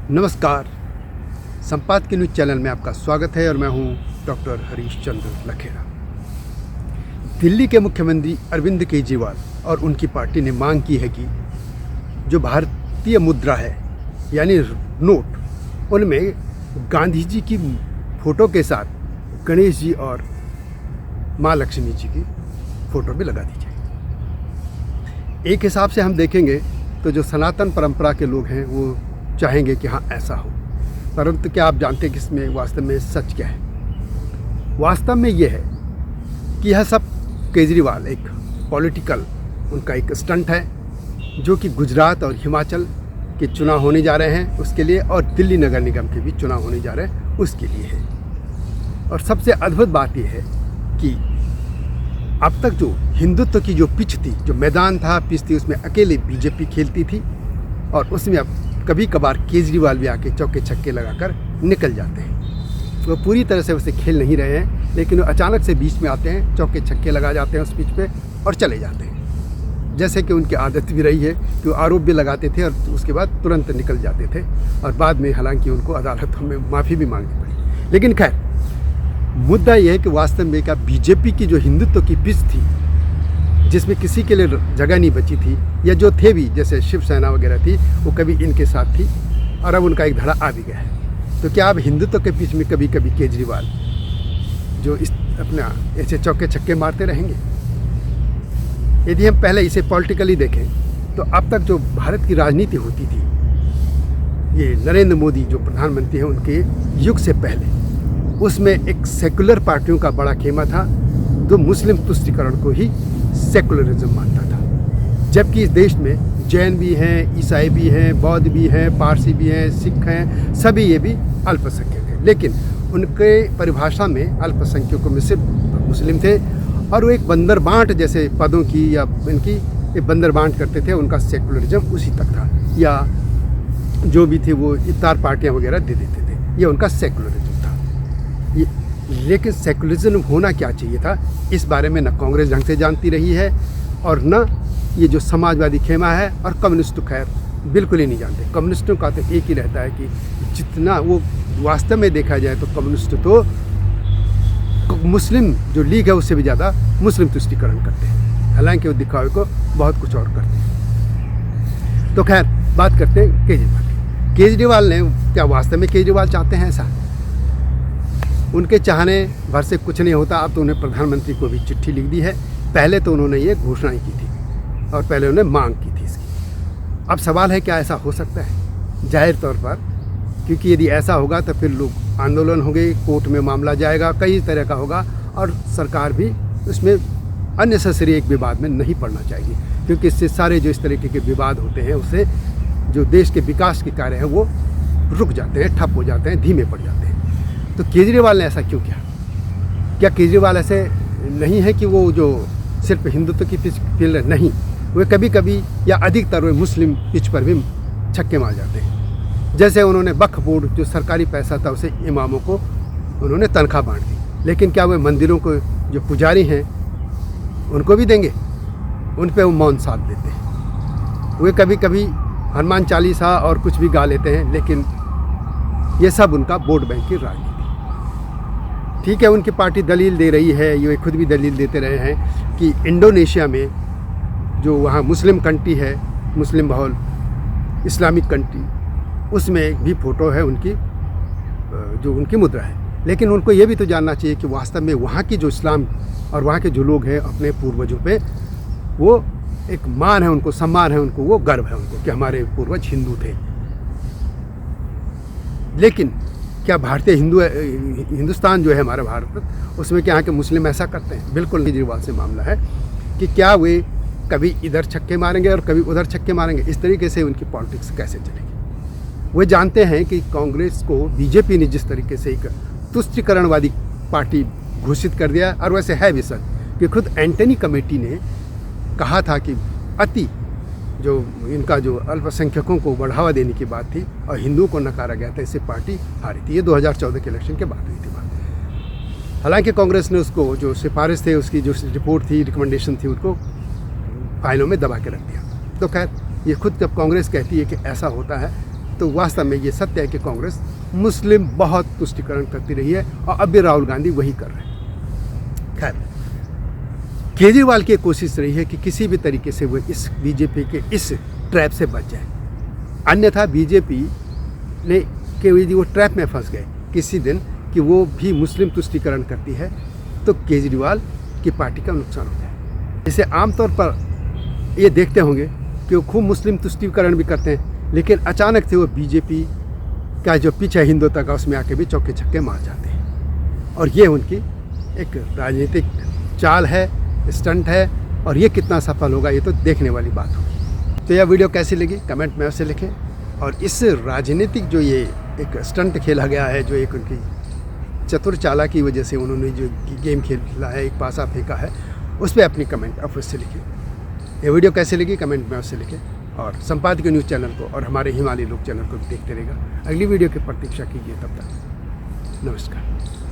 नमस्कार। संपादकीय news channel में आपका स्वागत है और मैं हूं डॉक्टर हरीश चंद्र लखेरा। दिल्ली के मुख्यमंत्री अरविंद केजरीवाल और उनकी पार्टी ने मांग की है कि जो भारतीय मुद्रा है यानी नोट, उनमें गांधी जी की फ़ोटो के साथ गणेश जी और माँ लक्ष्मी जी की फ़ोटो भी लगा दी जाए। एक हिसाब से हम देखेंगे तो जो सनातन परंपरा के लोग हैं वो चाहेंगे कि हाँ ऐसा हो, परंतु क्या आप जानते हैं कि इसमें वास्तव में सच क्या है? वास्तव में ये है कि यह सब केजरीवाल एक पॉलिटिकल उनका एक स्टंट है, जो कि गुजरात और हिमाचल के चुनाव होने जा रहे हैं उसके लिए, और दिल्ली नगर निगम के भी चुनाव होने जा रहे हैं उसके लिए है। और सबसे अद्भुत बात यह है कि अब तक जो हिंदुत्व की जो पिच थी, जो मैदान था, पिच थी, उसमें अकेले बीजेपी खेलती थी और उसमें अब कभी कभार केजरीवाल भी आके चौके छक्के लगाकर निकल जाते हैं। वो पूरी तरह से उसे खेल नहीं रहे हैं, लेकिन वो अचानक से बीच में आते हैं, चौके छक्के लगा जाते हैं उस पिच पे और चले जाते हैं। जैसे कि उनकी आदत भी रही है कि वो आरोप भी लगाते थे और उसके बाद तुरंत निकल जाते थे, और बाद में हालांकि उनको अदालतों में माफ़ी भी मांगनी पड़ी। लेकिन खैर, मुद्दा यह है कि वास्तव में क्या बीजेपी की जो हिंदुत्व की पिच थी, जिसमें किसी के लिए जगह नहीं बची थी, या जो थे भी जैसे शिवसेना वगैरह थी, वो कभी इनके साथ थी और अब उनका एक धड़ा आ भी गया है। तो क्या अब हिंदुत्व के बीच में कभी कभी केजरीवाल जो इस अपना ऐसे चौके छक्के मारते रहेंगे? यदि हम पहले इसे पॉलिटिकली देखें तो अब तक जो भारत की राजनीति होती थी, ये नरेंद्र मोदी जो प्रधानमंत्री हैं उनके युग से पहले, उसमें एक सेकुलर पार्टियों का बड़ा खेमा था जो मुस्लिम तुष्टीकरण को ही सेकुलरिज्म मानता था। जबकि इस देश में जैन भी हैं, ईसाई भी हैं, बौद्ध भी हैं, पारसी भी हैं, सिख हैं, सभी ये भी अल्पसंख्यक हैं। लेकिन उनके परिभाषा में अल्पसंख्यकों में सिर्फ मुस्लिम थे, और वो एक बंदर बांट जैसे पदों की या इनकी एक बंदर बांट करते थे। उनका सेकुलरिज्म उसी तक था, या जो भी थे वो इफ्तार पार्टियाँ वगैरह दे देते थे, ये उनका सेकुलरिज्म था। लेकिन सेकुलरिज्म होना क्या चाहिए था, इस बारे में न कांग्रेस ढंग से जानती रही है और न ये जो समाजवादी खेमा है, और कम्युनिस्ट खैर बिल्कुल ही नहीं जानते। कम्युनिस्टों का तो एक ही रहता है कि जितना वो वास्तव में देखा जाए तो कम्युनिस्ट तो मुस्लिम जो लीग है उससे भी ज़्यादा मुस्लिम तुष्टीकरण करते हैं, हालांकि वो दिखावे को बहुत कुछ और करते हैं। तो खैर, बात करते हैं केजरीवाल। केजरीवाल ने क्या वास्तव में केजरीवाल चाहते हैं ऐसा? उनके चाहने भर से कुछ नहीं होता। अब तो उन्हें प्रधानमंत्री को भी चिट्ठी लिख दी है। पहले तो उन्होंने ये घोषणाएं की थी और पहले उन्होंने मांग की थी इसकी। अब सवाल है क्या ऐसा हो सकता है? जाहिर तौर पर, क्योंकि यदि ऐसा होगा तो फिर लोग आंदोलन होंगे, कोर्ट में मामला जाएगा, कई तरह का होगा, और सरकार भी उसमें अननेसेसरी एक विवाद में नहीं पड़ना चाहिए, क्योंकि इससे सारे जो इस तरीके के विवाद होते हैं उससे जो देश के विकास के कार्य हैं वो रुक जाते हैं, ठप हो जाते हैं, धीमे पड़ जाते हैं। तो केजरीवाल ने ऐसा क्यों किया? क्या केजरीवाल ऐसे नहीं है कि वो जो सिर्फ हिंदुत्व की पिच खेल रहे? नहीं, वे कभी कभी या अधिकतर वे मुस्लिम पिच पर भी छक्के मार जाते हैं। जैसे उन्होंने वक्फ बोर्ड, जो सरकारी पैसा था, उसे इमामों को उन्होंने तनख्वाह बांट दी, लेकिन क्या वे मंदिरों को जो पुजारी हैं उनको भी देंगे? उन पर वो मौन साध देते हैं। वे कभी कभी हनुमान चालीसा और कुछ भी गा लेते हैं, लेकिन ये सब उनका वोट बैंक की राजनीति। ठीक है, उनकी पार्टी दलील दे रही है, ये खुद भी दलील देते रहे हैं कि इंडोनेशिया में जो वहाँ मुस्लिम कंट्री है, मुस्लिम बहुल इस्लामिक कंट्री, उसमें भी फ़ोटो है उनकी, जो उनकी मुद्रा है। लेकिन उनको ये भी तो जानना चाहिए कि वास्तव में वहाँ की जो इस्लाम और वहाँ के जो लोग हैं अपने पूर्वजों पे, वो एक मान है, उनको सम्मान है, उनको वो गर्व है उनको कि हमारे पूर्वज हिंदू थे। लेकिन क्या भारतीय हिंदुस्तान जो है हमारा भारत, उसमें क्या है कि मुस्लिम ऐसा करते हैं? बिल्कुल। केजरीवाल से मामला है कि क्या वे कभी इधर छक्के मारेंगे और कभी उधर छक्के मारेंगे? इस तरीके से उनकी पॉलिटिक्स कैसे चलेगी? वे जानते हैं कि कांग्रेस को बीजेपी ने जिस तरीके से एक तुष्टीकरणवादी पार्टी घोषित कर दिया, और वैसे है भी सच कि खुद एंटनी कमेटी ने कहा था कि अति जो इनका जो अल्पसंख्यकों को बढ़ावा देने की बात थी और हिंदुओं को नकारा गया था, इससे पार्टी हारी थी। ये 2014 के इलेक्शन के बाद हुई थी बात। हालांकि कांग्रेस ने उसको जो सिफारिश थे, उसकी जो रिपोर्ट थी, रिकमेंडेशन थी, उसको फाइलों में दबा के रख दिया। तो खैर, ये खुद जब कांग्रेस कहती है कि ऐसा होता है, तो वास्तव में ये सत्य है कि कांग्रेस मुस्लिम बहुत तुष्टिकरण करती रही है और अब भी राहुल गांधी वही कर रहे हैं। खैर, केजरीवाल की कोशिश रही है कि किसी भी तरीके से वो इस बीजेपी के इस ट्रैप से बच जाए, अन्यथा बीजेपी ने के वो ट्रैप में फंस गए किसी दिन कि वो भी मुस्लिम तुष्टिकरण करती है तो केजरीवाल की पार्टी का नुकसान हो जाए। जैसे आमतौर पर ये देखते होंगे कि वो खूब मुस्लिम तुष्टिकरण भी करते हैं, लेकिन अचानक से वो बीजेपी का जो पीछे हिंदुत्व का उसमें आके भी चौके छक्के मार जाते हैं। और ये उनकी एक राजनीतिक चाल है, स्टंट है, और ये कितना सफल होगा ये तो देखने वाली बात होगी। तो यह वीडियो कैसी लगी कमेंट में अवश्य लिखें। और इस राजनीतिक जो ये एक स्टंट खेला गया है, जो एक उनकी चतुर चाला की वजह से उन्होंने जो गेम खेला है, एक पासा फेंका है, उस पर अपनी कमेंट अवश्य लिखें। ये वीडियो कैसे लगी कमेंट में अवश्य लिखें और संपादकीय न्यूज़ चैनल को और हमारे हिमालय लोक चैनल को भी देखते रहेगा। अगली वीडियो की प्रतीक्षा कीजिए। तब तक नमस्कार।